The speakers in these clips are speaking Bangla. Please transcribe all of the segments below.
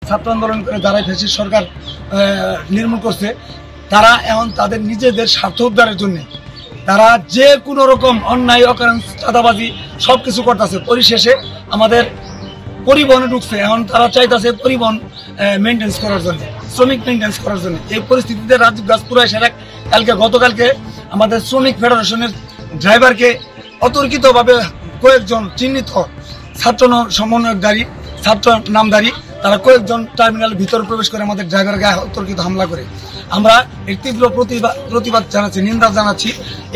ছাত্র আন্দোলন করে যারা ফ্যাসিস্ট সরকার নির্মূল করছে, তারা এখন তাদের নিজেদের স্বার্থ উদ্ধারের জন্য তারা যে কোনো রকম অন্যায় অকারণ চাঁদাবাজি সবকিছু করতেছে। পরিশেষে আমাদের পরিবহনে ঢুকছে, এখন তারা চাইতেছে পরিবহন মেনটেন্স করার জন্য, শ্রমিক মেনটেন্স করার জন্য। এই পরিস্থিতিতে রাজীব গাছপুরা এসে গতকালকে আমাদের শ্রমিক ফেডারেশনের ড্রাইভারকে অতর্কিতভাবে কয়েকজন চিহ্নিত ছাত্র সমন্বয়কারী ছাত্র নামধারী তারা কয়েকজন টার্মিনালের ভিতরে প্রবেশ করে আমাদের ড্রাইভার গায়ে অতর্কিত হামলা করে। আমরা এর তীব্র প্রতিবাদ জানাচ্ছি, নিন্দা জানাচ্ছি।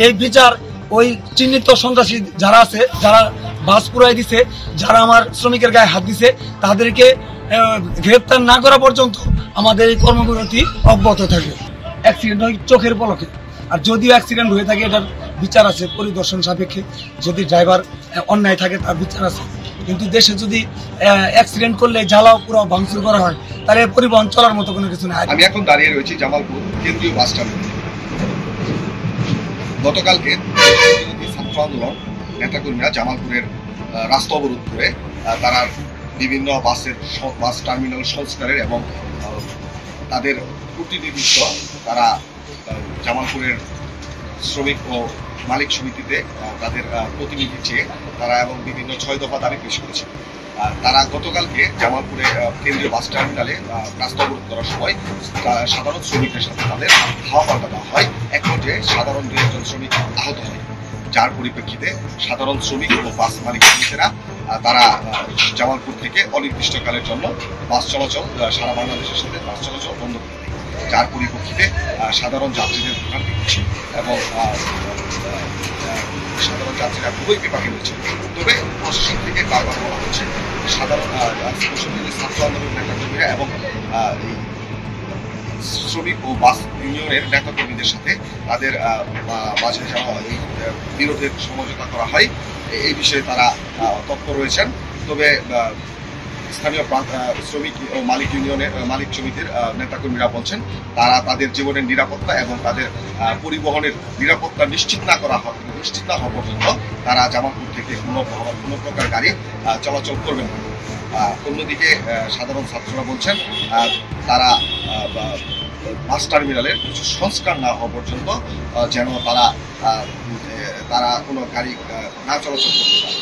এই বিচার ওই চিহ্নিত সন্ত্রাসী যারা আছে, যারা বাস পুরাই দিছে, যারা আমার শ্রমিকের গায়ে হাত দিছে, তাদেরকে গ্রেপ্তার না করা পর্যন্ত আমাদের এই কর্মবিরতি অব্যাহত থাকবে। অ্যাক্সিডেন্ট হয় চোখের পলকে, আর যদিও অ্যাক্সিডেন্ট হয়ে থাকে এটার বিচার আছে পরিদর্শন সাপেক্ষে। যদি ড্রাইভার অন্যায় থাকে তার বিচার আছে, কিন্তু দেশে যদি অ্যাক্সিডেন্ট করলে জ্বালাও পুরো ভাঙচুর করা হয়, তাহলে পরিবহন চলার মতো কোনো কিছু নাই। আমি এখন দাঁড়িয়ে রয়েছি জামালপুর কেন্দ্রীয় বাস টার্মিনালে। গতকালকে ছাত্র আন্দোলন নেতাকর্মীরা জামালপুরের রাস্তা অবরোধ করে তারা বিভিন্ন বাস টার্মিনাল সংস্কারের এবং তাদের প্রতিনিধিত্ব তারা জামালপুরের শ্রমিক ও মালিক সমিতিতে তাদের প্রতিনিধি চেয়ে তারা এবং বিভিন্ন 6 দফা দাবি পেশ করেছে। তারা গতকালকে জামালপুরে কেন্দ্রীয় বাস টার্মিনালে রাস্তা অবরোধ করার সময় সাধারণ শ্রমিকদের সাথে তাদের হাওয়া পাল্টা দেওয়া হয়। এক পর্যায়ে সাধারণ 2 শ্রমিক আহত হয়, যার পরিপ্রেক্ষিতে সাধারণ শ্রমিক ও বাস মালিক সমিতিরা তারা জামালপুর থেকে অনির্দিষ্টকালের জন্য বাস চলাচল সারা বাংলাদেশের সাথে বাস চলাচল বন্ধ করে দেয়, যার পরিপ্রেক্ষিতে সাধারণ যাত্রীদের ভোগান্তি হচ্ছে এবং সাধারণ যাত্রীরা খুবই বিপাকে রয়েছে। তবে প্রশাসন থেকে বারবার বলা হচ্ছে সাধারণ ছাত্র আন্দোলন নেতাকর্মীরা এবং শ্রমিক ও বাস ইউনিয়নের নেতাকর্মীদের সাথে তাদের মাঝে এই বিরোধের সমঝোতা করা হয়, এই বিষয়ে তারা তৎপর রয়েছেন। তবে স্থানীয় শ্রমিক ও মালিক ইউনিয়নের মালিক সমিতির নেতাকর্মীরা বলছেন তারা তাদের জীবনের নিরাপত্তা এবং তাদের পরিবহনের নিরাপত্তা নিশ্চিত না হওয়া পর্যন্ত তারা জামালপুর থেকে কোনো প্রকার গাড়ি চলাচল করবেন না। অন্যদিকে সাধারণ ছাত্ররা বলছেন তারা বাস টার্মিনালের কিছু সংস্কার না হওয়া পর্যন্ত যেন তারা কোনো গাড়ি না চলাচল করতে পারে।